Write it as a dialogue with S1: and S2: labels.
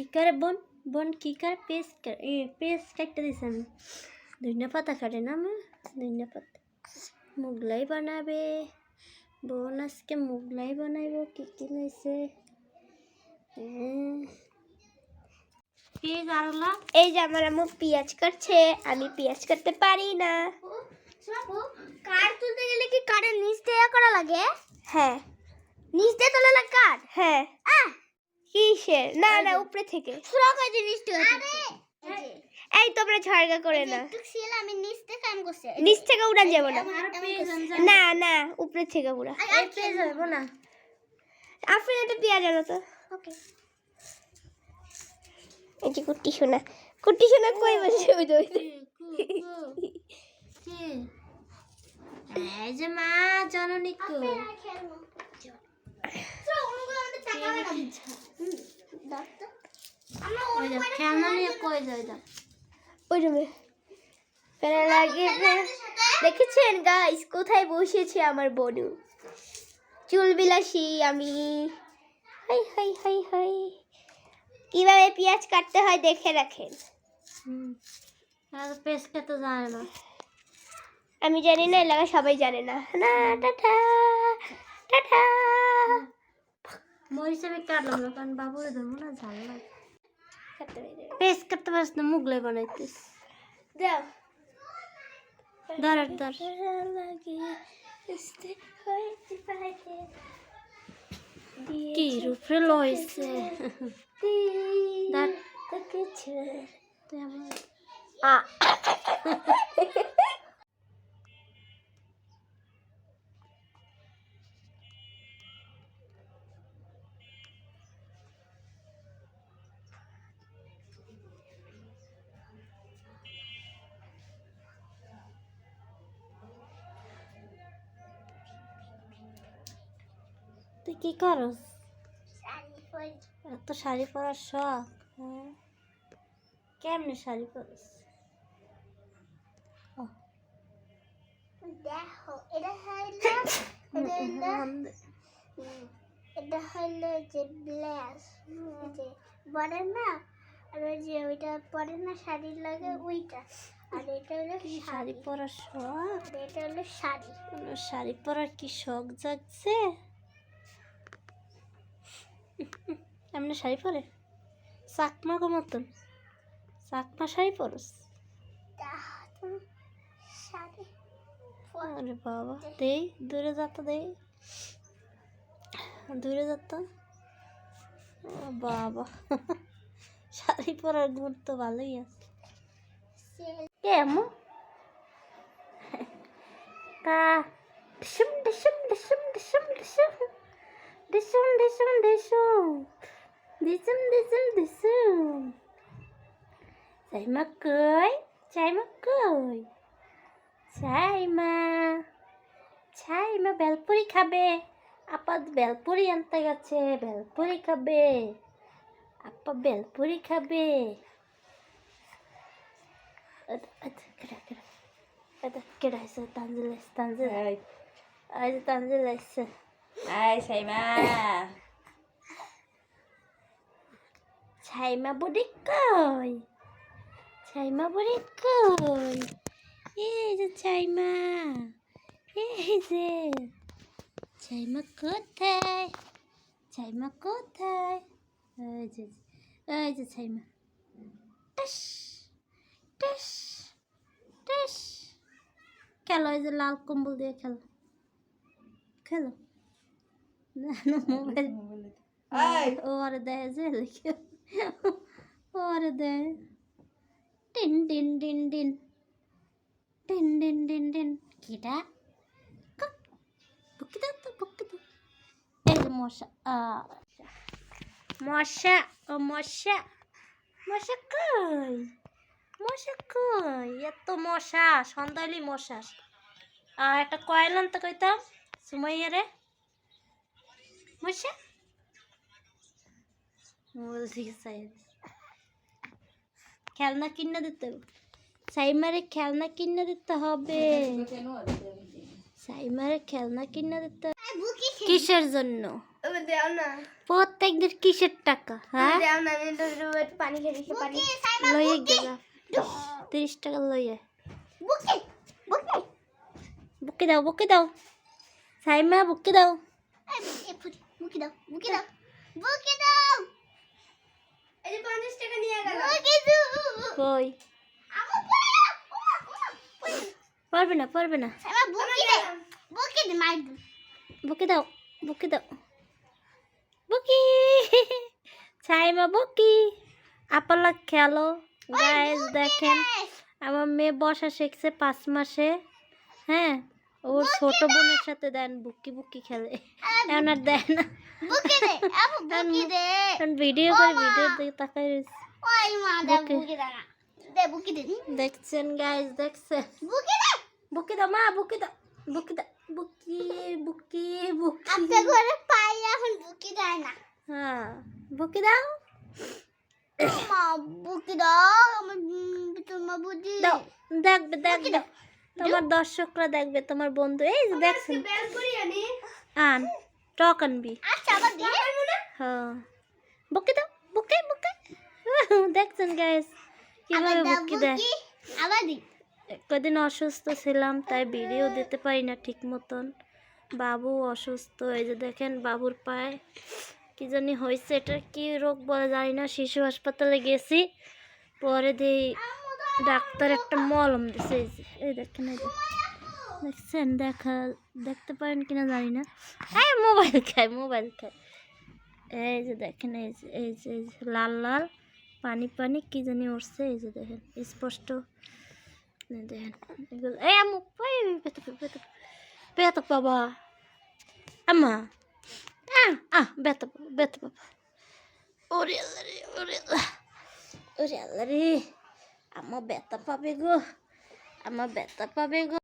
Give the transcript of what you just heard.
S1: কি করে বোন বোন কি করে পেস্ট কাটতে দিছে আমি ধনিয়া পাতা কাটে না আমি ধনিয়া পাতা মোগলাই বানাবে বোন আজকে মোগলাই বানাইব কি কি লইছে পেঁয়াজ আরলা এই যে আমার আম্মু পেঁয়াজ কাটছে আমি পেঁয়াজ কাটতে পারি না
S2: কাঠ তুলতে গেলে কি কাঠের নিচ থেকে করা লাগে?
S1: হ্যাঁ
S2: নিচ দিয়ে তোলা লাগে কাঠ?
S1: হ্যাঁ কিসের না না উপরে থেকে
S2: সুরা কই যে নিচ থেকে?
S1: এই তোমরা ঝগড়া করে না
S2: একটু ছিল আমি নিচ থেকে কাম করছি।
S1: নিচ থেকে উড়ান যাব না না না উপরে থেকে উড়া
S2: আর পেজ হইব না।
S1: আপনি এটা পেঁয়াজ আনো তো
S2: ওকে
S1: এই যে কুটি সোনা কই বসে ওই তো
S2: এই যে মা জননী কো
S1: দেখেছেন গাইস কোথায় বসেছে আমার বনু চুল বিলাসী আমি হাই হাই হাই হাই কিভাবে পেঁয়াজ কাটতে হয় দেখে রাখেন
S2: পেস্ট তো জানে না
S1: আমি জানি না এলাকা সবাই জানে না না টাটা টাটা
S2: মরিচ আমি কাটলাম না কারণ বাবুরে ধরবো না ঝাল লাগে পেস্ট করতে পারছ না মুগলাই বানাইতিস
S1: দাও
S2: ধর কি রূপে লইছে তুই কি করস এত শাড়ি পরার শখ কেমনে শাড়ি পরস দেখো এটা হইলো যে ব্লাউজ যে পরে না আর ওই যে ওইটা পরে না শাড়ির লাগে ওইটা আর এটা হলো
S1: শাড়ি পরার শখ
S2: আর এটা হলো শাড়ি
S1: শাড়ি পরার কি শখ জাগছে এমনি শাড়ি পরে চাকমা গো মতন চাকমা শাড়ি পরস
S2: শাড়ি
S1: আরে বাবা দেই দূরে যাতো দেই দূরে যাতো বাবা শাড়ি পরার গুণ তো ভালোই আছে কেমন কা ডিসুম ডিসুম ডিসুম ডিসুম ডিসুম ডিসুম ডিসুম ডিসুম ডিসুম ডিসুম ডিসুম চাইমা কই চাইমা বেলপুরি খাবে আপা বেলপুরি আনতে গেছে বেলপুরি খাবে আপা বেলপুরি খাবে কেডা আছে তানজিল আসছে ছাইমা বুড়ি কই এই যে ছাইমা কোথায় এই যে ছাইমা টস টস টস খেলো এই যে লাল কম্বল দিয়ে খেলো না মোবাইল ওরে দেয় যে লিখে ওরে দেয় tin tin tin tin tin tin tin tin কিটা বুকি দাও এই যে মশা কই এত মশা সন্ধ্যালি মশা একটা কয়েল আনতে কইতাম সুমাইয়া রে মশা বলছি খেলনা কিনে দিতে সাইমারে খেলনা কিনে দিতে হবে সাইমারে খেলনা কিনে দিতে কিসের জন্য
S2: দেও না
S1: প্রত্যেকদের কিসের টাকা হ্যাঁ
S2: দেও না আমি একটু পানি খেয়ে পানি
S1: লইয়ে গেলা 30 টাকা লইয়ে
S2: বুকে বুকে
S1: বুকে দাও সাইমা বুকে দাও
S2: বুকে দাও বুকে দাও বুকে দাও এই যে 50 টাকা নিয়ে গেল বুকে দাও
S1: কই পারবে না
S2: সাইমা বুকে দে মার দে
S1: বুকে দাও বুকি সাইমা বুকি আপনারা খেলো গাইস দেখেন আমার মেয়ে বসা শিখছে 5 মাসে হ্যাঁ ওর ছোট বোনের সাথে দেন বুকি খেলে এখন আর দেয় না
S2: বুকে দে আপু বুকে দে
S1: এখন ভিডিও করে ভিডিও দিকে তাকাই রয়েছে
S2: ওই মা দে বুকে দে না দে বুকে দে
S1: দেখছেন গাইস দেখছেন বুকি দাও মা বুকি দাও বুকি
S2: আপনি ঘরে পাই এখন বুকে দেয় না
S1: হ্যাঁ বুকি দাও
S2: মা বুকে দাও আমার তোমার বুদ্ধি
S1: দাও দেখবে তোমার দর্শকরা দেখবে তোমার বন্ধু এই যে দেখছেন
S2: বেল করি আনি
S1: আন টক আনবি
S2: আচ্ছা আবার দিয়ে
S1: হ্যাঁ বুকি দাও বুকে দেখছেন গাইস কিভাবে বুকি দেয়
S2: আবার দি
S1: কদিন অসুস্থ ছিলাম তাই ভিডিও দিতে পারি না ঠিক মতন বাবু অসুস্থ এই যে দেখেন বাবুর পায়ে কি জানি হয়েছে এটা কি রোগ বলে জানি না শিশু হাসপাতালে গেছি পরে দিই ডাক্তার একটা মলম দিছে এই দেখেন এই দেখছেন দেখতে পারেন কিনা জানি না এই মোবাইল খায় এই যে দেখেন এই যে লাল পানি কি জানি উঠছে এই যে দেখেন স্পষ্ট দেখেন এগুলো এই আমু বেতা বাবা আম্মা বেতা বাবা ওরে আল্লাহ রে আমার বেতা পাবে গো